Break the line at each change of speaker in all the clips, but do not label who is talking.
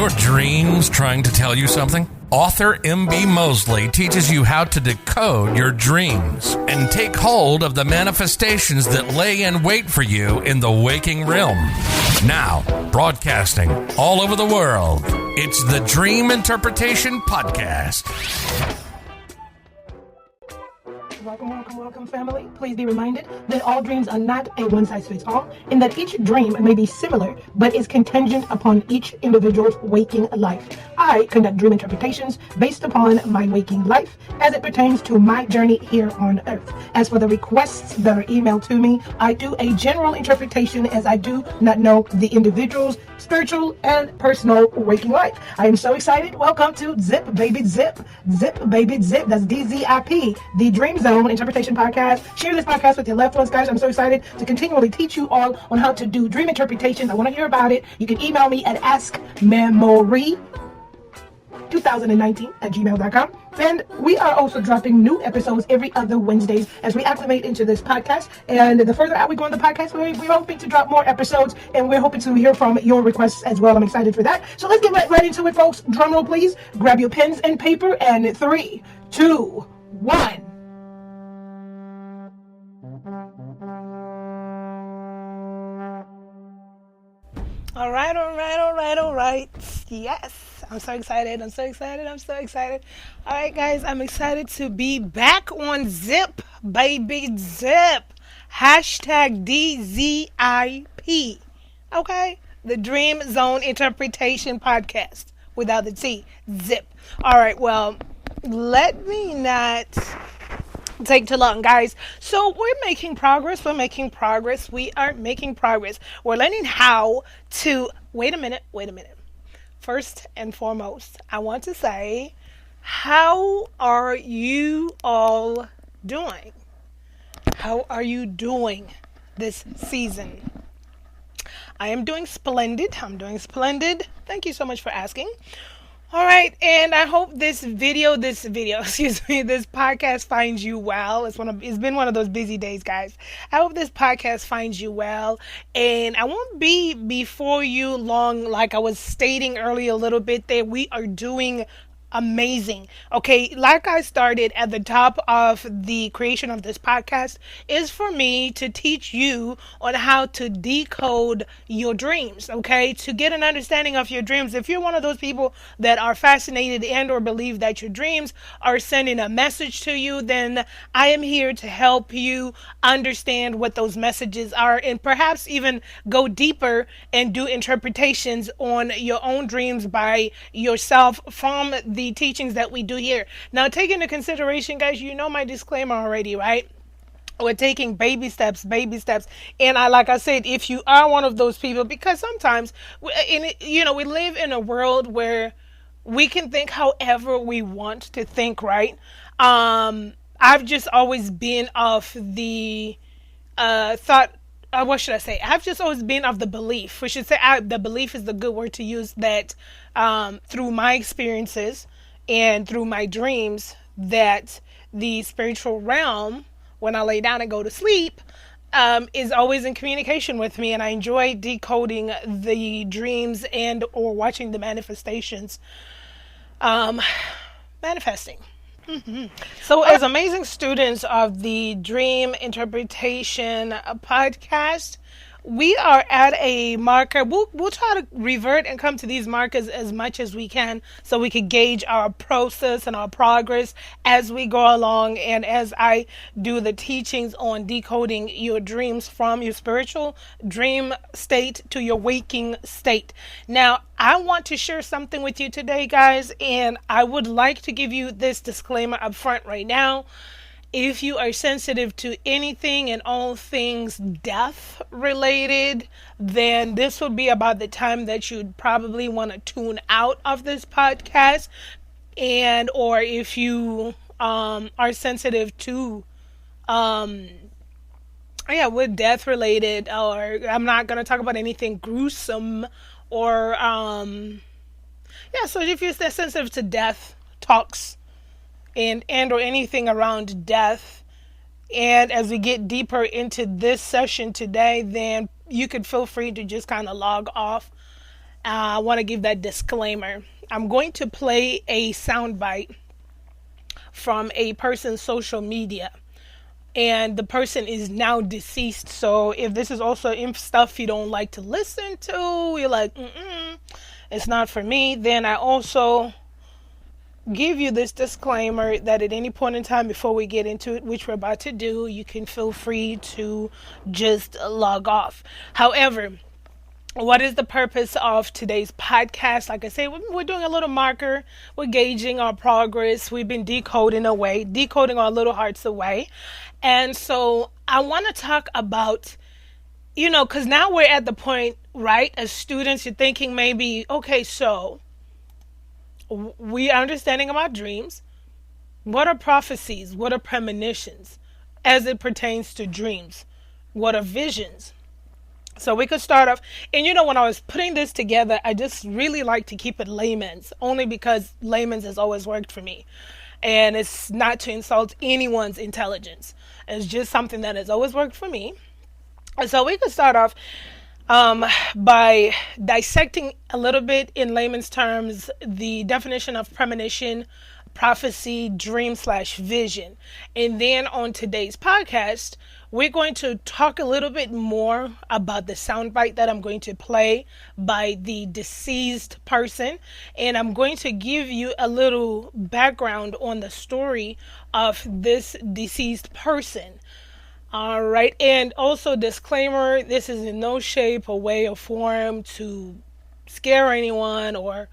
your dreams trying to tell you something? Author M.B. Mosley teaches you how to decode your dreams and take hold of the manifestations that lay in wait for you in the waking realm. Now, broadcasting all over the world, it's the Dream Interpretation Podcast.
Welcome, family. Please be reminded that all dreams are not a one-size-fits-all, and that each dream may be similar, but is contingent upon each individual's waking life. I conduct dream interpretations based upon my waking life as it pertains to my journey here on earth. As for the requests that are emailed to me, I do a general interpretation as I do not know the individual's spiritual and personal waking life. I am so excited. Welcome to Zip Baby Zip. Zip Baby Zip. That's DZIP, the Dream Zone Interpretation Podcast. Share this podcast with your loved ones, guys. I'm so excited to continually teach you all on how to do dream interpretations. I want to hear about it. You can email me at askmemory2019@gmail.com. And we are also dropping new episodes every other Wednesdays as we acclimate into this podcast. And the further out we go in the podcast, we're hoping to drop more episodes, and we're hoping to hear from your requests as well. I'm excited for that. So let's get right into it, folks. Drum roll, please. Grab your pens and paper, and 3, 2, 1. All right. Yes, I'm so excited. All right, guys, I'm excited to be back on Zip, Baby Zip. #DZIP. Okay? The Dream Zone Interpretation Podcast. Without the T. Zip. All right, well, let me not take too long, guys. So we're making progress. We are making progress. We're learning how to... Wait a minute. First and foremost, I want to say, how are you all doing? How are you doing this season? I am doing splendid. Thank you so much for asking. All right, and I hope this podcast finds you well. It's been one of those busy days, guys. I hope this podcast finds you well, and I won't be before you long. Like I was stating earlier a little bit there, we are doing amazing. Okay, like I started at the top of the creation of this podcast is for me to teach you on how to decode your dreams, okay, to get an understanding of your dreams. If you're one of those people that are fascinated and or believe that your dreams are sending a message to you, then I am here to help you understand what those messages are, and perhaps even go deeper and do interpretations on your own dreams by yourself from the teachings that we do here. Now, take into consideration, guys, you know my disclaimer already, right? We're taking baby steps. And like I said, if you are one of those people, because sometimes, we live in a world where we can think however we want to think, right? I've just always been of the what should I say? I've just always been of the belief. We should say the belief is the good word to use, that through my experiences and through my dreams, that the spiritual realm, when I lay down and go to sleep, is always in communication with me, and I enjoy decoding the dreams and or watching the manifestations manifesting. Mm-hmm. So as amazing students of the Dream Interpretation Podcast, we are at a marker. We'll try to revert and come to these markers as much as we can so we can gauge our process and our progress as we go along, and as I do the teachings on decoding your dreams from your spiritual dream state to your waking state. Now, I want to share something with you today, guys, and I would like to give you this disclaimer up front right now. If you are sensitive to anything and all things death related, then this would be about the time that you'd probably want to tune out of this podcast. And or if you are sensitive to with death related, or I'm not going to talk about anything gruesome, or so if you're sensitive to death talks and or anything around death, and as we get deeper into this session today, then you could feel free to just kind of log off I want to give that disclaimer. I'm going to play a soundbite from a person's social media, and the person is now deceased. So if this is also stuff you don't like to listen to, you're like, it's not for me, then I also give you this disclaimer that at any point in time before we get into it, which we're about to do, you can feel free to just log off. However, what is the purpose of today's podcast? Like I say, we're doing a little marker. We're gauging our progress. We've been decoding our little hearts away. And so I want to talk about, because now we're at the point, right, as students, you're thinking maybe, okay, so we are understanding about dreams. What are prophecies? What are premonitions as it pertains to dreams? What are visions? So we could start off, and when I was putting this together, I just really like to keep it layman's, only because layman's has always worked for me. And it's not to insult anyone's intelligence. It's just something that has always worked for me. So we could start off by dissecting a little bit in layman's terms the definition of premonition, prophecy, dream/vision. And then on today's podcast, we're going to talk a little bit more about the soundbite that I'm going to play by the deceased person. And I'm going to give you a little background on the story of this deceased person. All right. And also, disclaimer, this is in no shape or way or form to scare anyone, or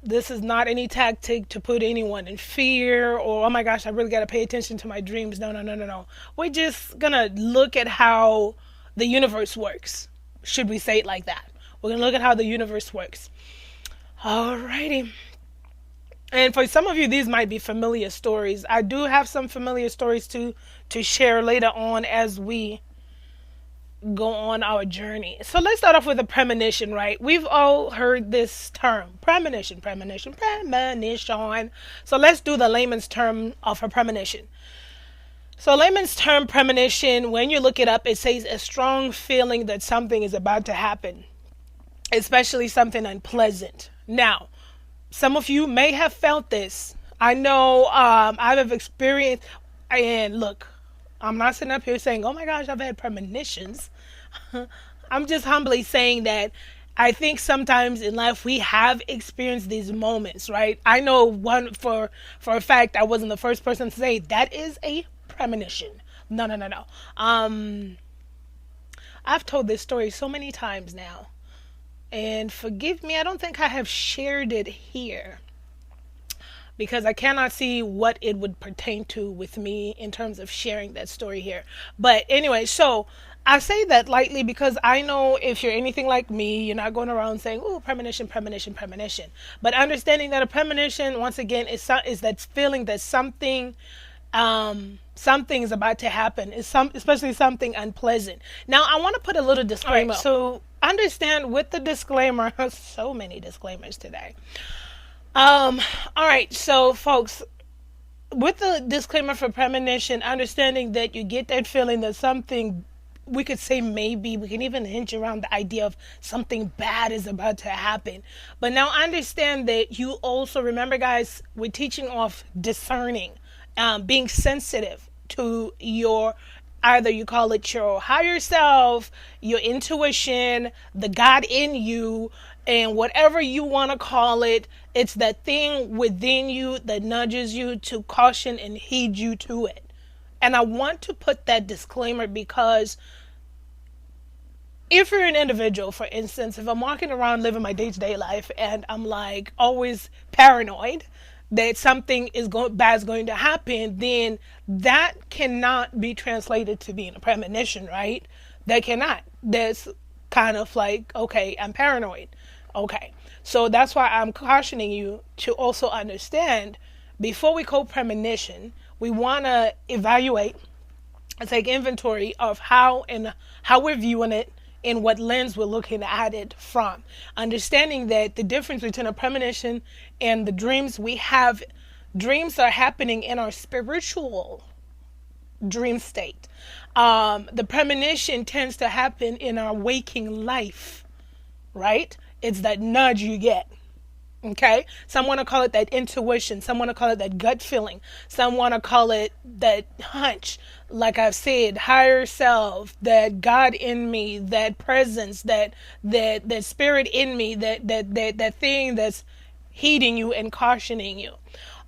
this is not any tactic to put anyone in fear, or, oh my gosh, I really got to pay attention to my dreams. No. We're just going to look at how the universe works. Should we say it like that? We're going to look at how the universe works. Alrighty. And for some of you, these might be familiar stories. I do have some familiar stories to share later on as we go on our journey. So let's start off with a premonition, right? We've all heard this term, premonition. So let's do the layman's term of a premonition. So layman's term premonition, when you look it up, it says a strong feeling that something is about to happen, especially something unpleasant. Now, some of you may have felt this. I know I have experienced, and look, I'm not sitting up here saying, oh my gosh, I've had premonitions. I'm just humbly saying that I think sometimes in life we have experienced these moments, right? I know one for a fact. I wasn't the first person to say that is a premonition. No. I've told this story so many times now. And forgive me, I don't think I have shared it here, because I cannot see what it would pertain to with me in terms of sharing that story here. But anyway, so I say that lightly because I know if you're anything like me, you're not going around saying, "Ooh, premonition." But understanding that a premonition, once again, is that feeling that something is about to happen, especially something unpleasant. Now, I want to put a little disclaimer. Right, so understand with the disclaimer, so many disclaimers today. All right, so folks, with the disclaimer for premonition, understanding that you get that feeling that something, we could say maybe, we can even hinge around the idea of something bad is about to happen. But now understand that you also, remember guys, we're teaching off discerning, being sensitive to your, either you call it your higher self, your intuition, the God in you, and whatever you want to call it. It's that thing within you that nudges you to caution and heed you to it. And I want to put that disclaimer because if you're an individual, for instance, if I'm walking around living my day-to-day life and I'm like always paranoid that something bad's going to happen, then that cannot be translated to being a premonition, right? That cannot. That's kind of like, okay, I'm paranoid. Okay. So that's why I'm cautioning you to also understand, before we call premonition, we want to evaluate and take inventory of how we're viewing it and what lens we're looking at it from. Understanding that the difference between a premonition and the dreams we have, dreams are happening in our spiritual dream state. The premonition tends to happen in our waking life. right? It's that nudge you get. Okay? Some want to call it that intuition. Some want to call it that gut feeling. Some want to call it that hunch. Like I've said, higher self, that God in me, that presence, that spirit in me, that thing that's heeding you and cautioning you.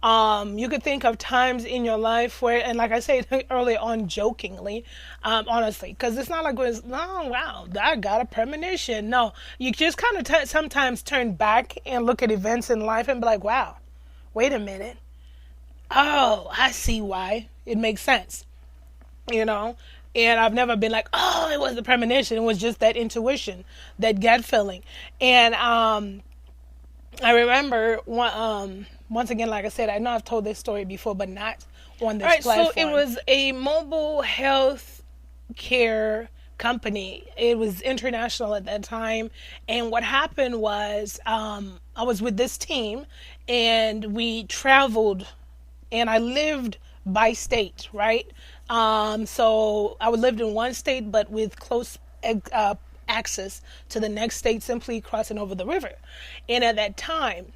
You could think of times in your life where, and like I said earlier on, jokingly, honestly, because it's not like it was, oh wow, I got a premonition. No, you just kind of sometimes turn back and look at events in life and be like, wow, wait a minute. Oh, I see why. It makes sense, you know. And I've never been like, oh, it was the premonition. It was just that intuition, that gut feeling. And I remember once again, like I said, I know I've told this story before, but not on this platform. So it was a mobile health care company. It was international at that time. And what happened was I was with this team and we traveled, and I lived by state, right? So I would live in one state, but with close access to the next state, simply crossing over the river. And at that time,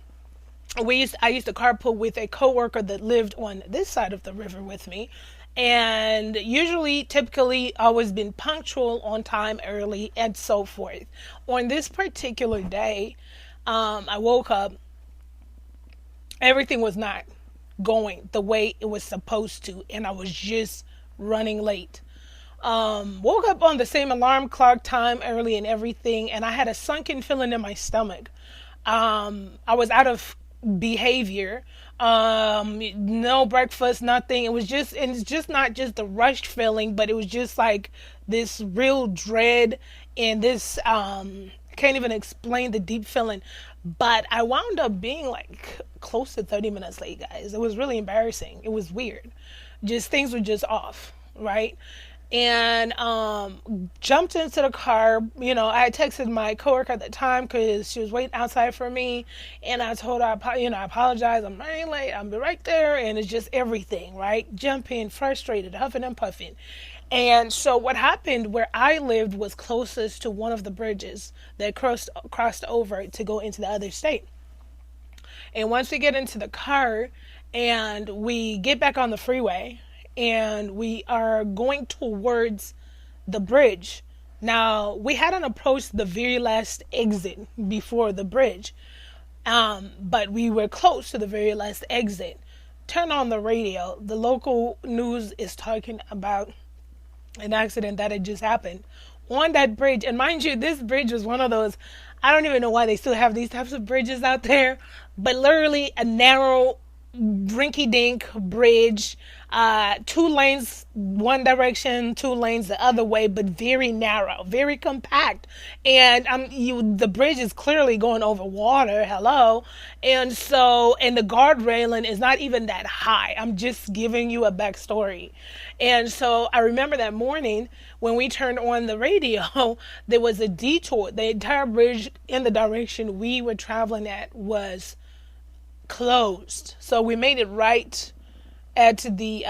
I used to carpool with a coworker that lived on this side of the river with me, and typically always been punctual, on time, early, and so forth. On this particular day, I woke up, everything was not going the way it was supposed to, and I was just running late. Woke up on the same alarm clock time, early and everything, and I had a sunken feeling in my stomach. I was out of behavior, no breakfast, nothing. And it's just not just the rushed feeling, but it was just like this real dread and this, can't even explain the deep feeling. But I wound up being like close to 30 minutes late, guys. It was really embarrassing. It was weird. Just things were just off, right? And jumped into the car. You know, I had texted my coworker at the time because she was waiting outside for me, and I told her, I apologize, I'm running late, I'll be right there. And it's just everything, right? Jumping, frustrated, huffing and puffing. And so what happened where I lived was closest to one of the bridges that crossed over to go into the other state. And once we get into the car and we get back on the freeway, and we are going towards the bridge. Now, we hadn't approached the very last exit before the bridge, but we were close to the very last exit. Turn on the radio. The local news is talking about an accident that had just happened on that bridge. And mind you, this bridge was one of those, I don't even know why they still have these types of bridges out there, but literally a narrow, rinky-dink bridge, 2 lanes one direction, 2 lanes the other way, but very narrow, very compact. And the bridge is clearly going over water. Hello. And the guard railing is not even that high. I'm just giving you a backstory. And so I remember that morning when we turned on the radio, there was a detour. The entire bridge in the direction we were traveling at was closed. So we made it right at the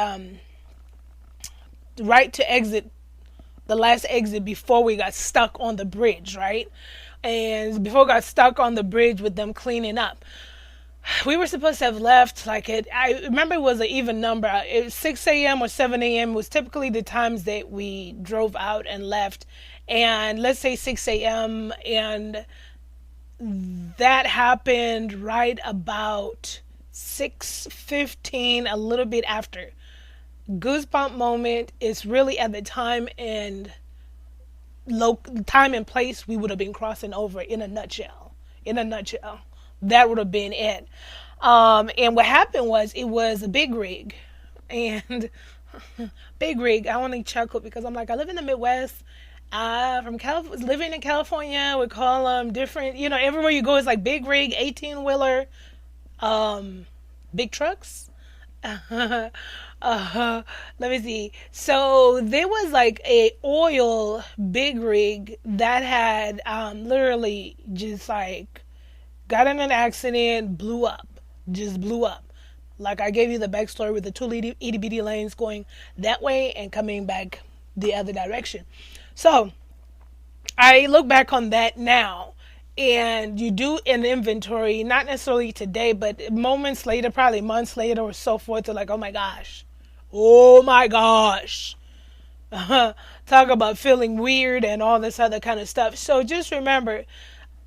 right to exit, the last exit before we got stuck on the bridge, right? And before we got stuck on the bridge with them cleaning up, we were supposed to have left I remember it was an even number. It was 6 a.m. or 7 a.m. was typically the times that we drove out and left. And let's say 6 a.m. and that happened right about 6:15, a little bit after. Goosebump moment is really at the time and time and place we would have been crossing over in a nutshell. That would have been it. And what happened was, it was a big rig. And big rig, I only chuckle because I'm like, I live in the Midwest. From living in California, we call them different, everywhere you go is like big rig, 18-wheeler, big trucks. Let me see. So there was like a oil big rig that had literally just like got in an accident, just blew up. Like I gave you the backstory with the 2 itty bitty lanes going that way and coming back the other direction. So I look back on that now, and you do an inventory, not necessarily today, but moments later, probably months later or so forth, they're like, oh my gosh. Talk about feeling weird and all this other kind of stuff. So just remember,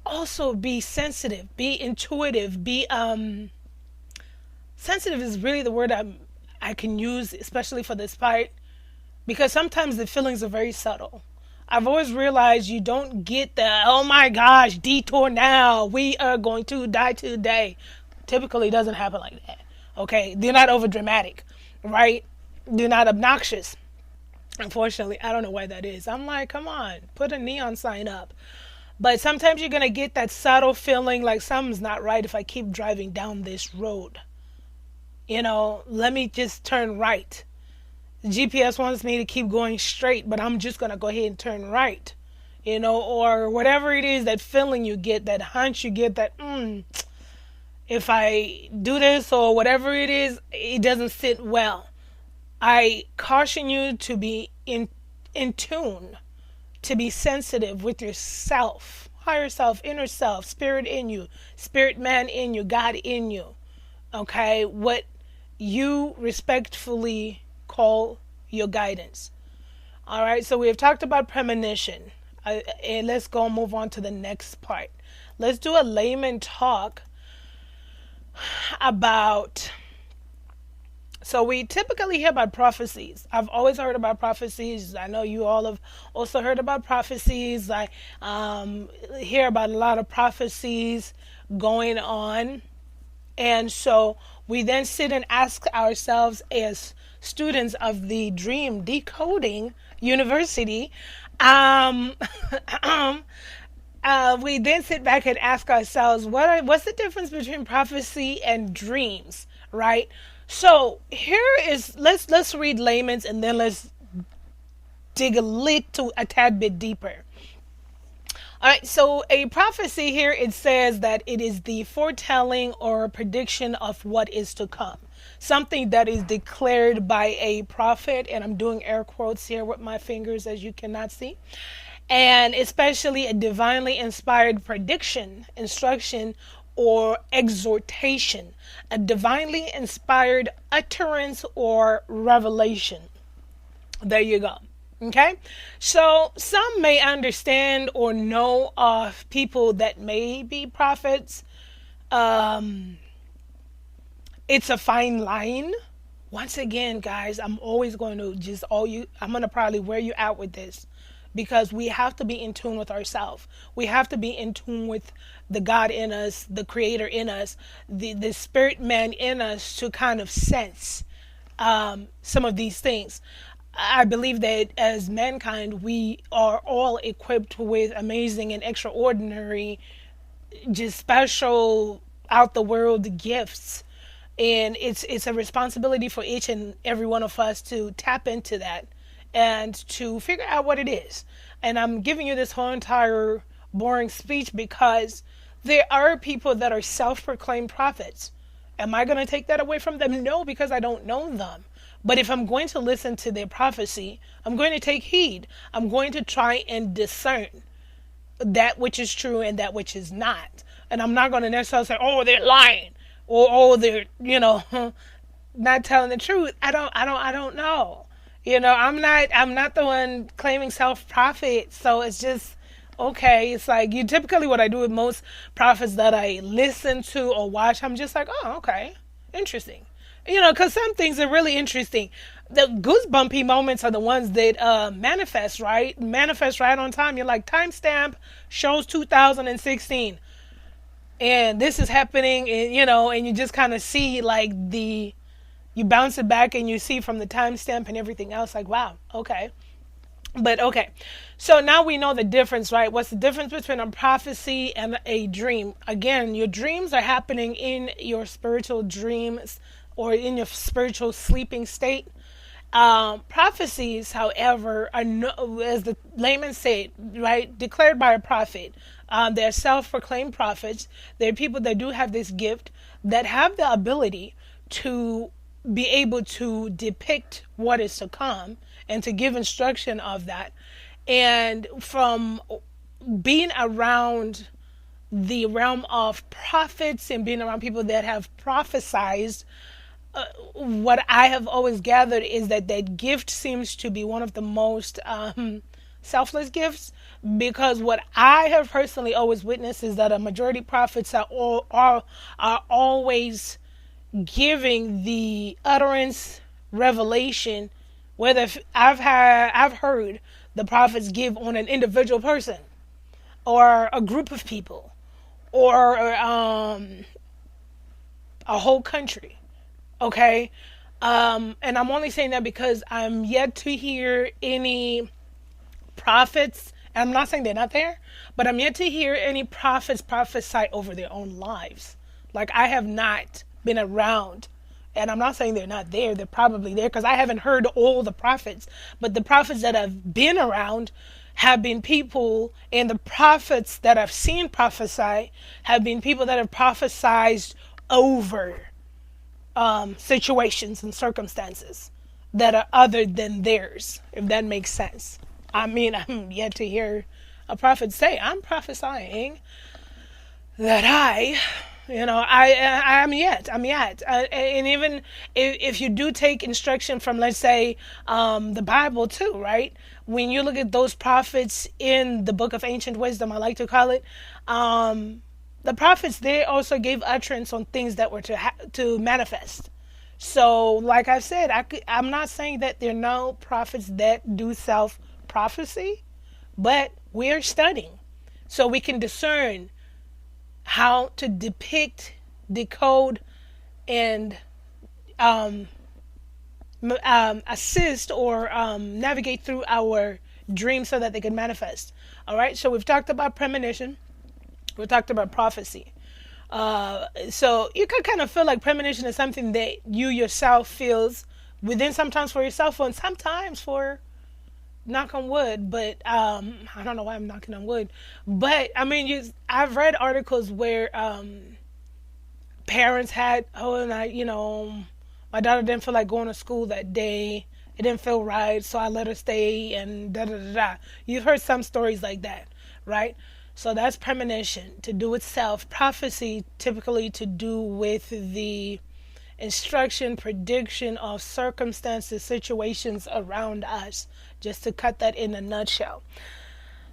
also be sensitive, be intuitive, be sensitive is really the word I can use, especially for this part, because sometimes the feelings are very subtle. I've always realized you don't get the, oh my gosh, detour now, we are going to die today. Typically doesn't happen like that. Okay, they're not over dramatic, right? They're not obnoxious. Unfortunately, I don't know why that is. I'm like, come on, put a neon sign up. But sometimes you're going to get that subtle feeling like something's not right if I keep driving down this road. Let me just turn right. The GPS wants me to keep going straight, but I'm just going to go ahead and turn right. Or whatever it is, that feeling you get, that hunch you get, that, if I do this or whatever it is, it doesn't sit well. I caution you to be in tune, to be sensitive with yourself, higher self, inner self, spirit in you, spirit man in you, God in you. Okay, what you respectfully call your guidance. All right, so we have talked about premonition, and let's go and move on to the next part. Let's do a layman talk about. So we typically hear about prophecies. I've always heard about prophecies. I know you all have also heard about prophecies. I hear about a lot of prophecies going on. And so we then sit and ask ourselves as students of the Dream Decoding University, we then sit back and ask ourselves, what's the difference between prophecy and dreams, right? So here is, let's read layman's and then let's dig a tad bit deeper. All right, so a prophecy here, it says that it is the foretelling or prediction of what is to come. Something that is declared by a prophet, and I'm doing air quotes here with my fingers as you cannot see. And especially a divinely inspired prediction, instruction, or exhortation, a divinely inspired utterance or revelation. There you go. Okay, so some may understand or know of people that may be prophets. It's a fine line. Once again, guys, I'm always going to I'm going to probably wear you out with this, because we have to be in tune with ourselves. We have to be in tune with the God in us, the Creator in us, the spirit man in us, to kind of sense some of these things. I believe that as mankind, we are all equipped with amazing and extraordinary, just special, out the world gifts. And it's a responsibility for each and every one of us to tap into that and to figure out what it is. And I'm giving you this whole entire boring speech because there are people that are self-proclaimed prophets. Am I going to take that away from them? No, because I don't know them. But if I'm going to listen to their prophecy, I'm going to take heed. I'm going to try and discern that which is true and that which is not. And I'm not going to necessarily say, oh, they're lying, or oh, they're, not telling the truth. I don't know. I'm not the one claiming self-prophet. So it's just, okay. It's like typically what I do with most prophets that I listen to or watch, I'm just like, oh, okay, interesting. Because some things are really interesting. The goosebumpy moments are the ones that manifest right on time. You're like, timestamp shows 2016. And this is happening, and you just kind of see like you bounce it back and you see from the timestamp and everything else, like, wow, okay. But okay, so now we know the difference, right? What's the difference between a prophecy and a dream? Again, your dreams are happening in your spiritual dreams or in your spiritual sleeping state. Prophecies, however, are as the layman said, right, declared by a prophet. They're self-proclaimed prophets. They're people that do have this gift, that have the ability to be able to depict what is to come and to give instruction of that. And from being around the realm of prophets and being around people that have prophesied, what I have always gathered is that that gift seems to be one of the most selfless gifts, because what I have personally always witnessed is that a majority prophets are always giving the utterance, revelation, whether I've heard the prophets give on an individual person or a group of people or a whole country. Okay. And I'm only saying that because I'm yet to hear any prophets. And I'm not saying they're not there, but I'm yet to hear any prophets prophesy over their own lives. Like, I have not been around, and I'm not saying they're not there. They're probably there, because I haven't heard all the prophets, but the prophets that have been around have been people, and the prophets that I've seen prophesy have been people that have prophesied over situations and circumstances that are other than theirs, if that makes sense. I mean, I'm yet to hear a prophet say, I'm prophesying that I'm yet. And even if you do take instruction from, let's say, the Bible too, right? When you look at those prophets in the book of ancient wisdom, I like to call it, the prophets, they also gave utterance on things that were to manifest. So, like I said, I'm not saying that there are no prophets that do self-prophecy, but we're studying so we can discern how to depict, decode, and assist or navigate through our dreams so that they can manifest. All right, so we've talked about premonition. We talked about prophecy. So you can kind of feel like premonition is something that you yourself feels within, sometimes for yourself and sometimes for, knock on wood, but I don't know why I'm knocking on wood. But I mean, I've read articles where parents had, my daughter didn't feel like going to school that day. It didn't feel right, so I let her stay, and da da da da. You've heard some stories like that, right? So that's premonition, to do with self. Prophecy, typically to do with the instruction, prediction of circumstances, situations around us, just to cut that in a nutshell.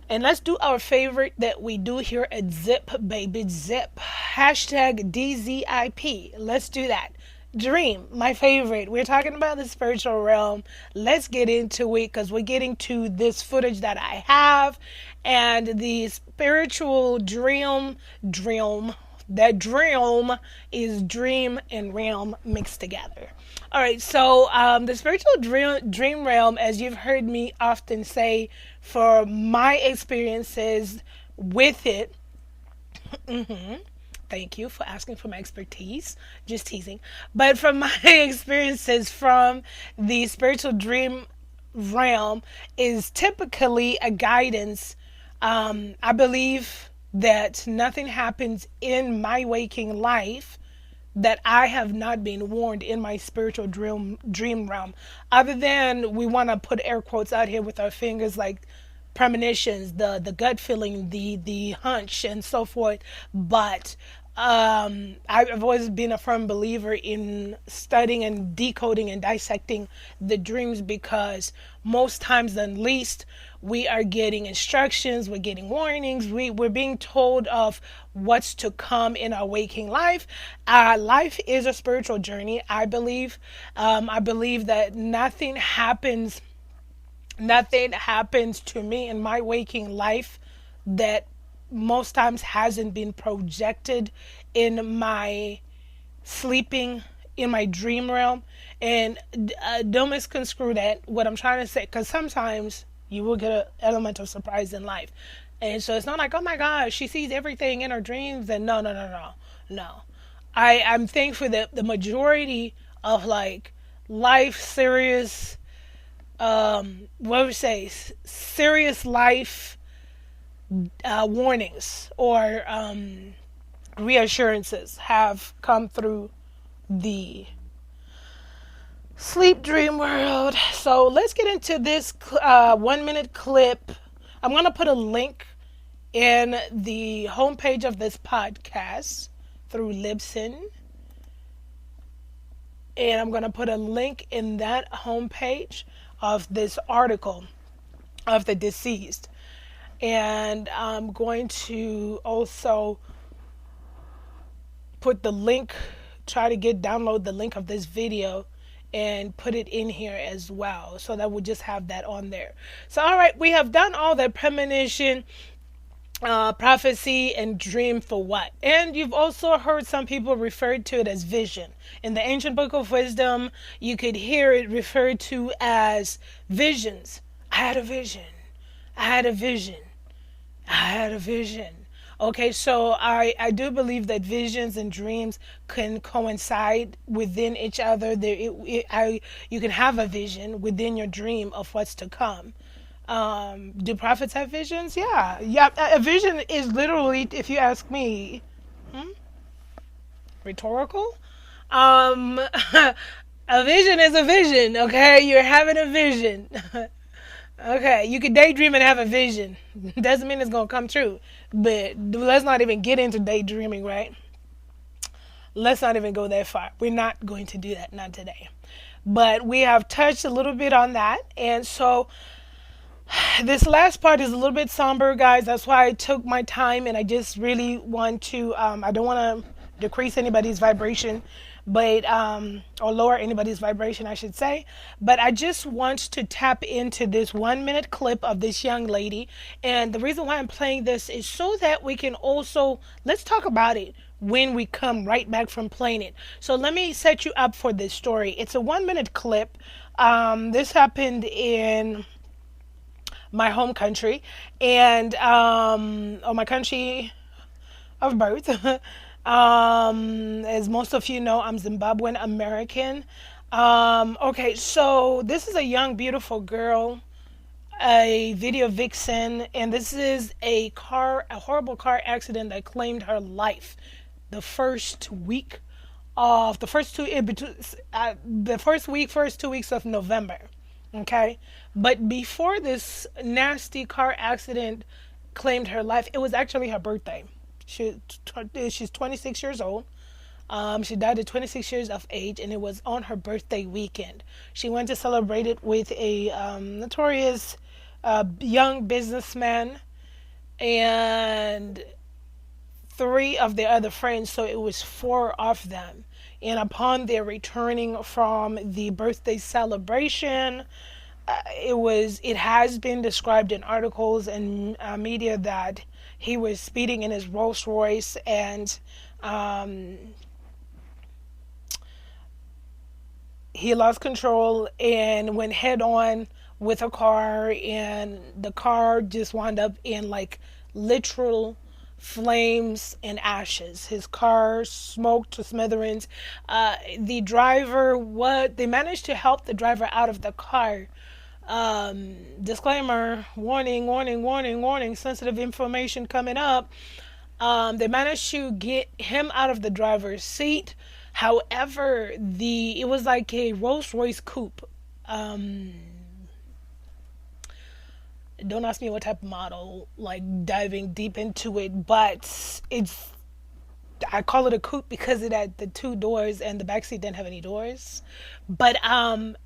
And let's do our favorite that we do here at Zip, baby, Zip. Hashtag DZIP. Let's do that. Dream, my favorite. We're talking about the spiritual realm. Let's get into it, because we're getting to this footage that I have, and the spiritual dream, that dream is dream and realm mixed together. All right, so the spiritual dream realm, as you've heard me often say, for my experiences with it, thank you for asking for my expertise. Just teasing. But from my experiences from the spiritual dream realm is typically a guidance. I believe that nothing happens in my waking life that I have not been warned in my spiritual dream realm. Other than, we want to put air quotes out here with our fingers, like premonitions, the gut feeling, the hunch, and so forth. But I've always been a firm believer in studying and decoding and dissecting the dreams, because most times than least, we are getting instructions, we're getting warnings, we're being told of what's to come in our waking life. Life is a spiritual journey, I believe. I believe that nothing happens to me in my waking life that most times hasn't been projected in my sleeping, in my dream realm. And don't misconstrue that, what I'm trying to say, because sometimes you will get an element of surprise in life. And so it's not like, oh my gosh, she sees everything in her dreams. And no. I'm thankful that the majority of like life serious, serious life warnings or reassurances have come through the sleep dream world. So let's get into this 1 minute clip. I'm going to put a link in the homepage of this podcast through Libsyn. And I'm going to put a link in that homepage of this article of the deceased. And I'm going to also put the link, download the link of this video and put it in here as well, so that we'll just have that on there. So, all right, we have done all that premonition, prophecy, and dream for what? And you've also heard some people refer to it as vision. In the ancient book of wisdom, you could hear it referred to as visions. I had a vision. I had a vision. I had a vision. Okay, so I do believe that visions and dreams can coincide within each other. You can have a vision within your dream of what's to come. Do prophets have visions? Yeah. A vision is literally, if you ask me, rhetorical. A vision is a vision. Okay, you're having a vision. Okay, you could daydream and have a vision. Doesn't mean it's going to come true. But let's not even get into daydreaming, right? Let's not even go that far. We're not going to do that, not today. But we have touched a little bit on that. And so this last part is a little bit somber, guys. That's why I took my time, and I just really want to, I don't want to decrease anybody's vibration, but or lower anybody's vibration, I should say. But I just want to tap into this 1 minute clip of this young lady. And the reason why I'm playing this is so that we can also, let's talk about it when we come right back from playing it. So let me set you up for this story. It's a 1 minute clip. This happened in my home country, and or my country of birth. As most of you know, I'm Zimbabwean American. Okay, so this is a young, beautiful girl, a video vixen, and this is a horrible car accident that claimed her life. The first 2 weeks of November. Okay, but before this nasty car accident claimed her life, it was actually her birthday. She's 26 years old. She died at 26 years of age, and it was on her birthday weekend. She went to celebrate it with a notorious young businessman and 3 of their other friends, so it was 4 of them. And upon their returning from the birthday celebration, it has been described in articles and media that he was speeding in his Rolls Royce, and he lost control and went head on with a car, and the car just wound up in like literal flames and ashes. His car smoked to smithereens. The driver, they managed to help the driver out of the car. Disclaimer, warning, sensitive information coming up. They managed to get him out of the driver's seat. However, it was like a Rolls Royce coupe. Don't ask me what type of model, like diving deep into it, but I call it a coupe because it had the 2 doors and the back seat didn't have any doors. But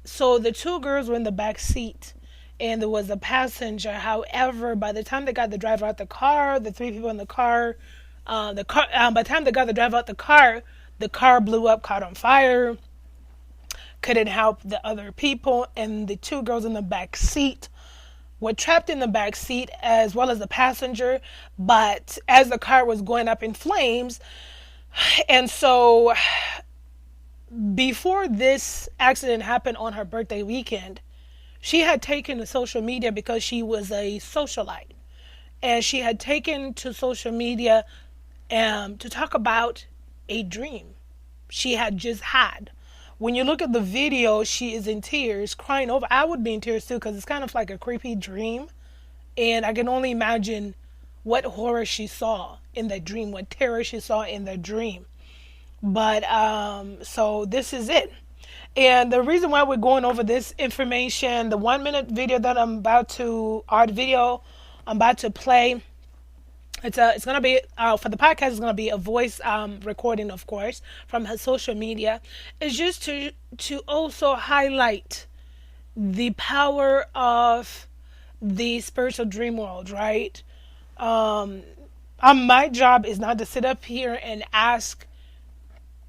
so the 2 girls were in the back seat and there was a passenger. However, by the time they got the driver out the car, the 3 people in the car, by the time they got the driver out the car blew up, caught on fire. Couldn't help the other people, and the 2 girls in the back seat were trapped in the back seat as well as the passenger. But as the car was going up in flames, and so before this accident happened on her birthday weekend, she had taken to social media because she was a socialite, and she had taken to social media to talk about a dream she had just had. When you look at the video, she is in tears, crying over. I would be in tears too, because it's kind of like a creepy dream. And I can only imagine what horror she saw in that dream, what terror she saw in the dream. But so this is it. And the reason why we're going over this information, the 1 minute video that I'm about to play, It's gonna be for the podcast. It's gonna be a voice recording, of course, from her social media. It's just to also highlight the power of the spiritual dream world, right? My job is not to sit up here and ask,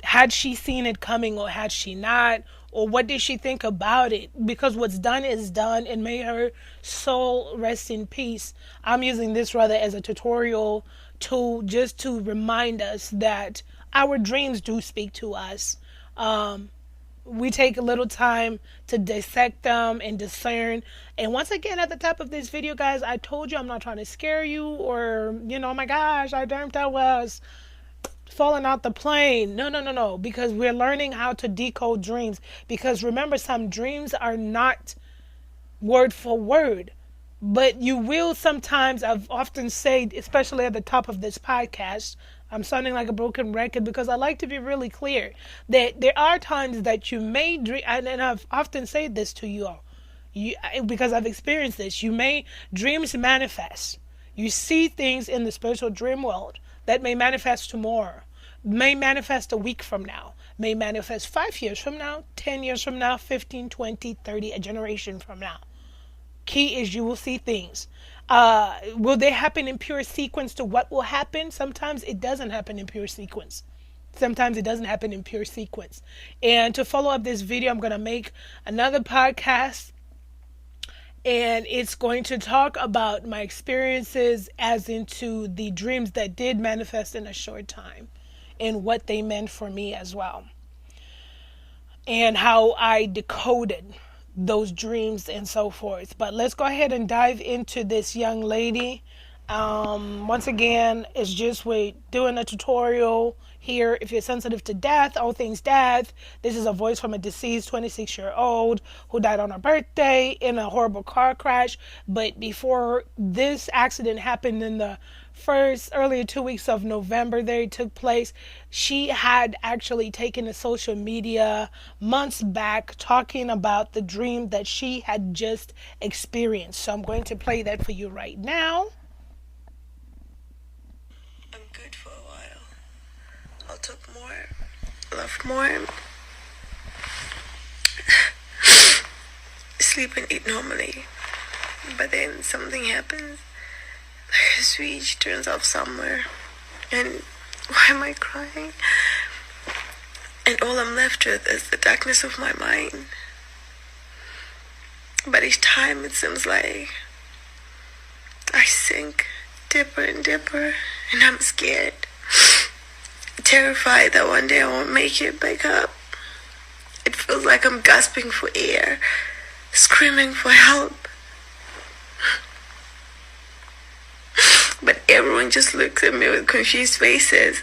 had she seen it coming or had she not, or what did she think about it, because what's done is done, and may her soul rest in peace. I'm using this rather as a tutorial tool, just to remind us that our dreams do speak to us. We take a little time to dissect them and discern. And once again, at the top of this video, guys, I told you I'm not trying to scare you, or, oh my gosh, I dreamt I was falling out the plane. No, no, no, no. Because we're learning how to decode dreams. Because remember, some dreams are not word for word. But you will sometimes, I've often said, especially at the top of this podcast, I'm sounding like a broken record because I like to be really clear that there are times that you may dream, and I've often said this to you all, because I've experienced this. Dreams manifest. You see things in the spiritual dream world that may manifest tomorrow, may manifest a week from now, may manifest 5 years from now, 10 years from now, 15, 20, 30, a generation from now. Key is you will see things. Will they happen in pure sequence to what will happen? Sometimes it doesn't happen in pure sequence. Sometimes it doesn't happen in pure sequence. And to follow up this video, I'm going to make another podcast, and it's going to talk about my experiences as into the dreams that did manifest in a short time and what they meant for me as well, and how I decoded those dreams and so forth. But let's go ahead and dive into this young lady. Once again, it's just we're doing a tutorial here. If you're sensitive to death, all things death, this is a voice from a deceased 26-year-old who died on her birthday in a horrible car crash. But before this accident happened, in the earlier 2 weeks of November they took place, she had actually taken to social media months back talking about the dream that she had just experienced. So I'm going to play that for you right now.
I'm good for a while. I'll talk more, laugh more, sleep and eat normally. But then something happens. A switch turns off somewhere, and why am I crying? And all I'm left with is the darkness of my mind. But each time it seems like I sink deeper and deeper, and I'm scared, terrified that one day I won't make it back up. It feels like I'm gasping for air, screaming for help. But everyone just looks at me with confused faces,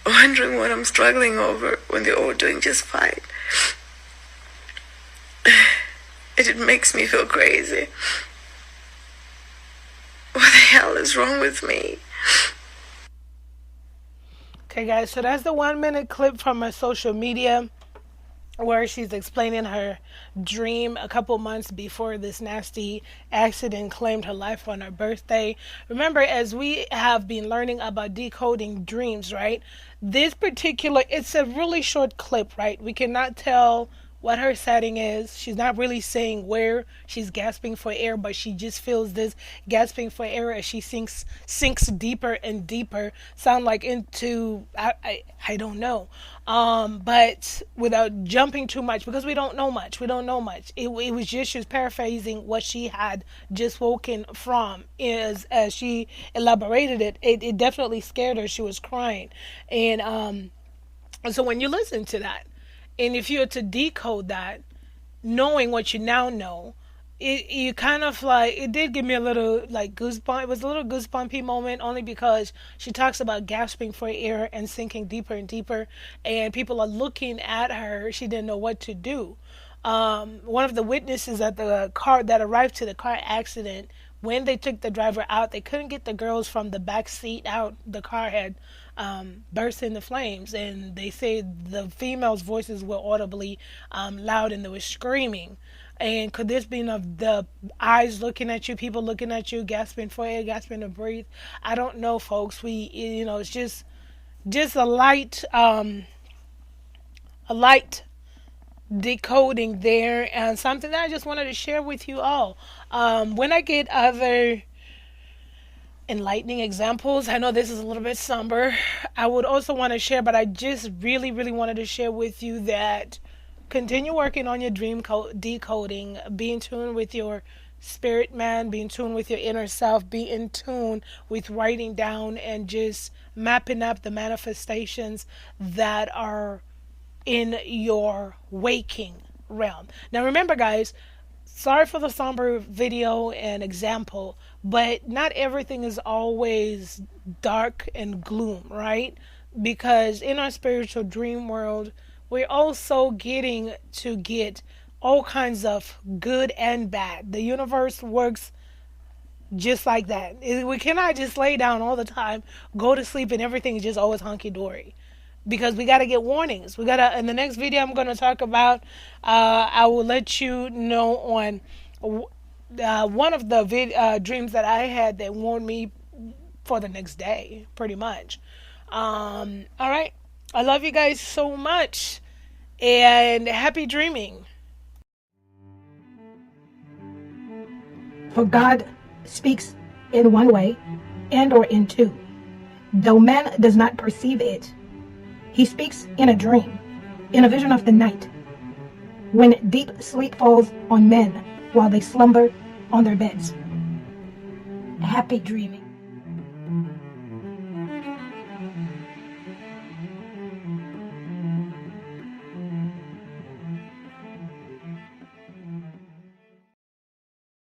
wondering what I'm struggling over when they're all doing just fine. It makes me feel crazy. What the hell is wrong with me?
Okay, guys, so that's the 1-minute clip from her social media where she's explaining her dream a couple months before this nasty accident claimed her life on her birthday. Remember, as we have been learning about decoding dreams, right? It's a really short clip, right? We cannot tell what her setting is. She's not really saying where she's gasping for air, but she just feels this gasping for air as she sinks deeper and deeper. Sound like into I don't know, but without jumping too much, because we don't know much. It was just, she was paraphrasing what she had just woken from. As she elaborated it, it definitely scared her. She was crying, and so when you listen to that, and if you were to decode that, knowing what you now know, you kind of like, it did give me a little like goosebump. It was a little goosebumpy moment, only because she talks about gasping for air and sinking deeper and deeper, and people are looking at her. She didn't know what to do. One of the witnesses at the car that arrived to the car accident, when they took the driver out, they couldn't get the girls from the back seat out. The car had burst into flames, and they say the females' voices were audibly loud, and they were screaming. And could this be the eyes looking at you, people looking at you, gasping for air, gasping to breathe? I don't know, folks. It's just a light decoding there, and something that I just wanted to share with you all. When I get other enlightening examples, I know this is a little bit somber, I would also want to share, but I just really, really wanted to share with you that continue working on your dream decoding, be in tune with your spirit man, be in tune with your inner self, be in tune with writing down and just mapping up the manifestations that are in your waking realm. Now remember, guys, sorry for the somber video and example, but not everything is always dark and gloom, right? Because in our spiritual dream world, we're also getting to get all kinds of good and bad. The universe works just like that. We cannot just lay down all the time, go to sleep, and everything is just always hunky-dory. Because we got to get warnings. In the next video I'm going to talk about, I will let you know on one of the dreams that I had that warned me for the next day, pretty much. All right. I love you guys so much, and happy dreaming.
For God speaks in one way and or in two, though man does not perceive it. He speaks in a dream, in a vision of the night, when deep sleep falls on men while they slumber on their beds. Happy dreaming.